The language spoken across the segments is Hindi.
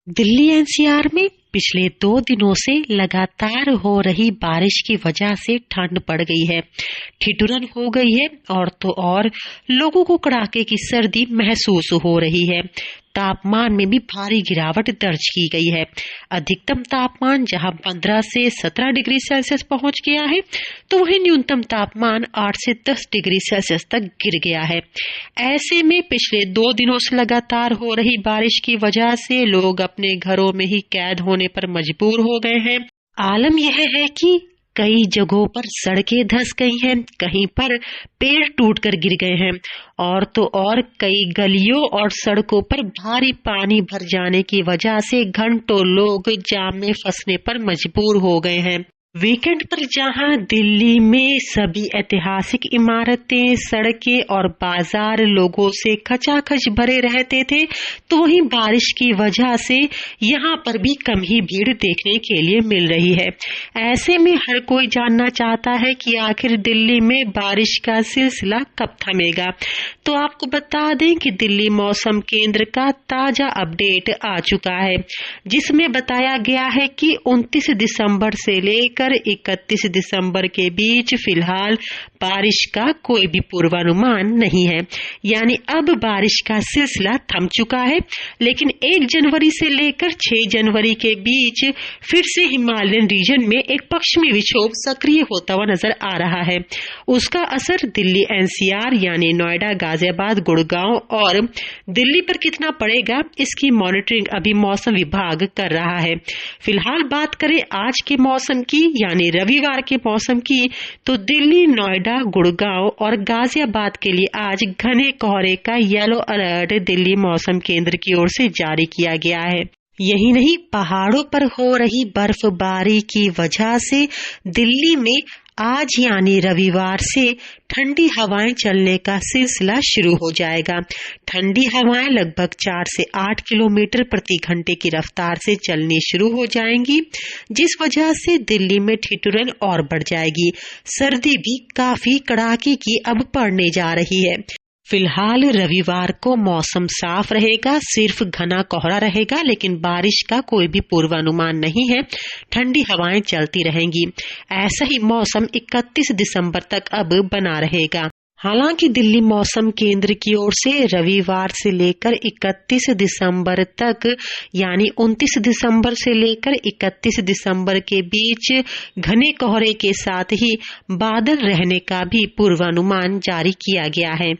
दिल्ली एनसीआर में पिछले 2 दिनों से लगातार हो रही बारिश की वजह से ठंड बढ़ गई है, ठिठुरन हो गई है और तो और लोगों को कड़ाके की सर्दी महसूस हो रही है। तापमान में भी भारी गिरावट दर्ज की गई है। अधिकतम तापमान जहां 15 से 17 डिग्री सेल्सियस पहुंच गया है, तो वहीं न्यूनतम तापमान 8 से 10 डिग्री सेल्सियस तक गिर गया है। ऐसे में पिछले 2 दिनों से लगातार हो रही बारिश की वजह से लोग अपने घरों में ही कैद होने पर मजबूर हो गए हैं। आलम यह है कि कई जगहों पर सड़कें धंस गई हैं, कहीं पर पेड़ टूटकर गिर गए हैं और तो और कई गलियों और सड़कों पर भारी पानी भर जाने की वजह से घंटों लोग जाम में फंसने पर मजबूर हो गए हैं। वीकेंड पर जहां दिल्ली में सभी ऐतिहासिक इमारतें, सड़कें और बाजार लोगों से खचाखच भरे रहते थे, तो वहीं बारिश की वजह से यहां पर भी कम ही भीड़ देखने के लिए मिल रही है। ऐसे में हर कोई जानना चाहता है कि आखिर दिल्ली में बारिश का सिलसिला कब थमेगा। तो आपको बता दें कि दिल्ली मौसम केंद्र का ताजा अपडेट आ चुका है, जिसमें बताया गया है कि 29 दिसंबर से लेकर 31 दिसंबर के बीच फिलहाल बारिश का कोई भी पूर्वानुमान नहीं है। यानी अब बारिश का सिलसिला थम चुका है, लेकिन 1 जनवरी से लेकर 6 जनवरी के बीच फिर से हिमालयन रीजन में एक पश्चिमी विक्षोभ सक्रिय होता हुआ नजर आ रहा है। उसका असर दिल्ली एनसीआर यानी नोएडा, गाजियाबाद, गुड़गांव और दिल्ली पर कितना पड़ेगा, इसकी मॉनिटरिंग अभी मौसम विभाग कर रहा है। फिलहाल बात करें आज के मौसम की यानी रविवार के मौसम की, तो दिल्ली, नोएडा, गुड़गांव और गाजियाबाद के लिए आज घने कोहरे का येलो अलर्ट दिल्ली मौसम केंद्र की ओर से जारी किया गया है। यही नहीं, पहाड़ों पर हो रही बर्फबारी की वजह से दिल्ली में आज यानी रविवार से ठंडी हवाएं चलने का सिलसिला शुरू हो जाएगा। ठंडी हवाएं लगभग 4 से 8 किलोमीटर प्रति घंटे की रफ्तार से चलनी शुरू हो जाएंगी, जिस वजह से दिल्ली में ठिठुरन और बढ़ जाएगी। सर्दी भी काफी कड़ाके की अब पड़ने जा रही है। फिलहाल रविवार को मौसम साफ रहेगा, सिर्फ घना कोहरा रहेगा, लेकिन बारिश का कोई भी पूर्वानुमान नहीं है। ठंडी हवाएं चलती रहेंगी। ऐसा ही मौसम 31 दिसंबर तक अब बना रहेगा। हालांकि दिल्ली मौसम केंद्र की ओर से रविवार से लेकर 31 दिसंबर तक यानी 29 दिसंबर से लेकर 31 दिसंबर के बीच घने कोहरे के साथ ही बादल रहने का भी पूर्वानुमान जारी किया गया है।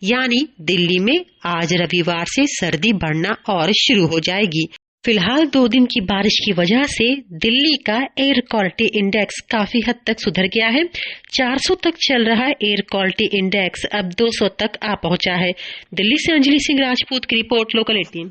यानी दिल्ली में आज रविवार से सर्दी बढ़ना और शुरू हो जाएगी। फिलहाल 2 दिन की बारिश की वजह से दिल्ली का एयर क्वालिटी इंडेक्स काफी हद तक सुधर गया है। 400 तक चल रहा एयर क्वालिटी इंडेक्स अब 200 तक आ पहुंचा है। दिल्ली से अंजलि सिंह राजपूत की रिपोर्ट, लोकल 18।